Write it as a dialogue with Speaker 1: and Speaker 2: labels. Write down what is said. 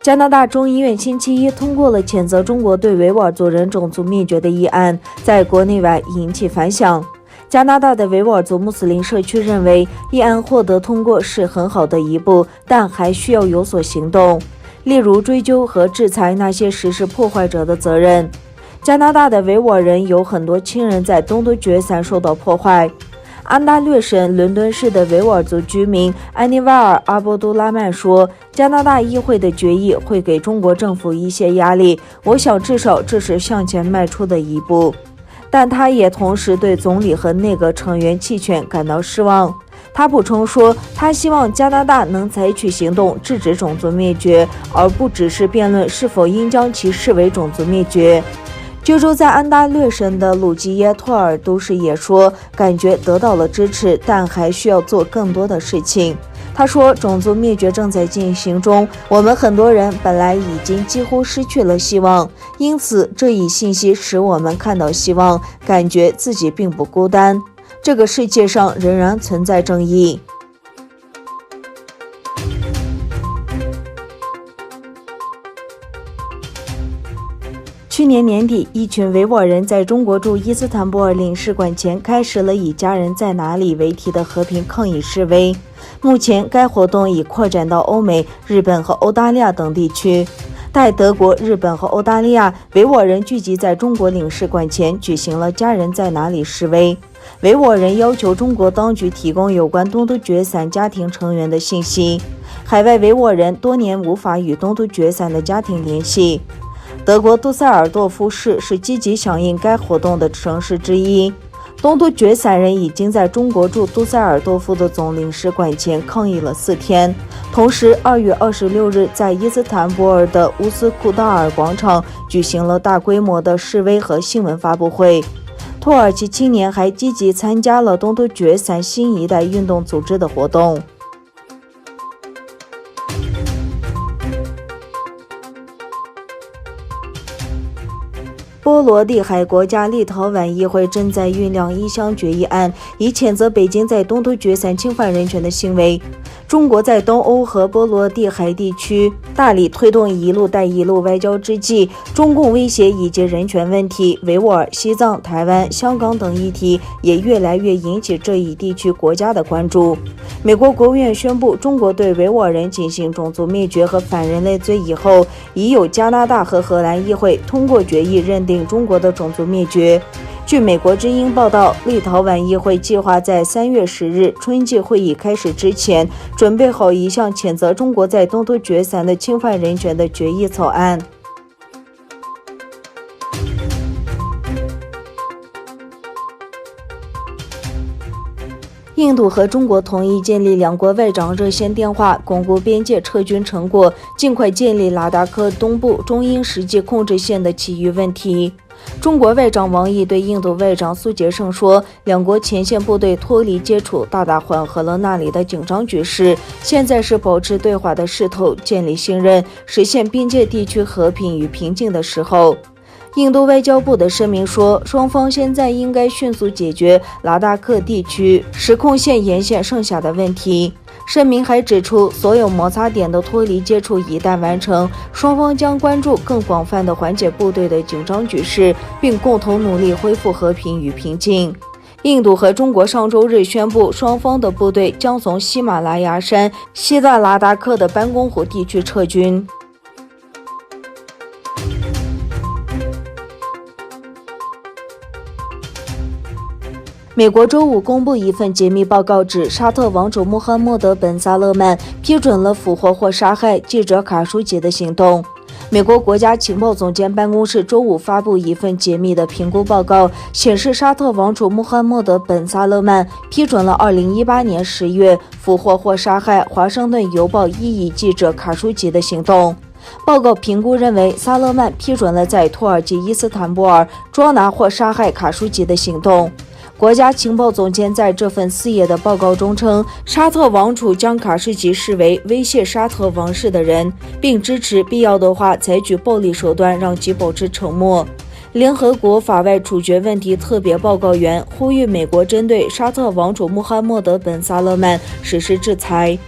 Speaker 1: 加拿大众议院星期一通过了谴责中国对维吾尔族人种族灭绝的议案，在国内外引起反响。加拿大的维吾尔族穆斯林社区认为，议案获得通过是很好的一步，但还需要有所行动，例如追究和制裁那些实施破坏者的责任。加拿大的维吾尔人有很多亲人在东突厥散受到破坏。安大略省伦敦市的维吾尔族居民安尼瓦尔·阿波杜拉曼说，加拿大议会的决议会给中国政府一些压力，我想至少这是向前迈出的一步。但他也同时对总理和内阁成员弃权感到失望。他补充说，他希望加拿大能采取行动制止种族灭绝，而不只是辩论是否应将其视为种族灭绝。居住在安大略省的鲁基耶托尔都市也说，感觉得到了支持，但还需要做更多的事情。他说，种族灭绝正在进行中，我们很多人本来已经几乎失去了希望，因此这一信息使我们看到希望，感觉自己并不孤单。这个世界上仍然存在正义。去年年底，一群维吾尔人在中国驻伊斯坦布尔领事馆前开始了以家人在哪里为题的和平抗议示威。目前该活动已扩展到欧美、日本和澳大利亚等地区。在德国、日本和澳大利亚，维吾尔人聚集在中国领事馆前举行了家人在哪里示威。维吾尔人要求中国当局提供有关东突厥散家庭成员的信息。海外维吾尔人多年无法与东突厥散的家庭联系。德国杜塞尔多夫市是积极响应该活动的城市之一。东突厥散人已经在中国驻杜塞尔多夫的总领事馆前抗议了4天。同时，2月26日在伊斯坦布尔的乌斯库达尔广场举行了大规模的示威和新闻发布会。土耳其青年还积极参加了东突厥散新一代运动组织的活动。波罗的海国家立陶宛议会正在酝酿一项决议案，以谴责北京在东突厥散侵犯人权的行为。中国在东欧和波罗的海地区大力推动一路带一路外交之际，中共威胁以及人权问题、维吾尔、西藏、台湾、香港等议题也越来越引起这一地区国家的关注。美国国务院宣布，中国对维吾尔人进行种族灭绝和反人类罪以后，已有加拿大和荷兰议会通过决议认定中国的种族灭绝。据美国之音报道，立陶宛议会计划在3月10日春季会议开始之前，准备好一项谴责中国在东突厥散的侵犯人权的决议草案。印度和中国同意建立两国外长热线电话，巩固边界撤军成果，尽快建立拉达克东部中英实际控制线的其余问题。中国外长王毅对印度外长苏杰胜说，两国前线部队脱离接触，大大缓和了那里的紧张局势，现在是保持对话的势头，建立信任，实现边界地区和平与平静的时候。印度外交部的声明说，双方现在应该迅速解决拉达克地区实控线沿线剩下的问题。声明还指出，所有摩擦点的脱离接触一旦完成，双方将关注更广泛的缓解部队的紧张局势，并共同努力恢复和平与平静。印度和中国上周日宣布，双方的部队将从喜马拉雅山西在拉达克的班公湖地区撤军。美国周五公布一份解密报告，指沙特王储穆罕默德·本·萨勒曼批准了俘获或杀害记者卡舒吉的行动。美国国家情报总监办公室周五发布一份解密的评估报告，显示沙特王储穆罕默德·本·萨勒曼批准了2018年10月俘获或杀害华盛顿邮报异议记者卡舒吉的行动。报告评估认为，萨勒曼批准了在土耳其伊斯坦布尔捉拿或杀害卡舒吉的行动。国家情报总监在这份4页的报告中称，沙特王储将卡舒吉视为威胁沙特王室的人，并支持必要的话采取暴力手段让其保持沉默。联合国法外处决问题特别报告员呼吁美国针对沙特王储穆罕默德·本·萨勒曼实施制裁。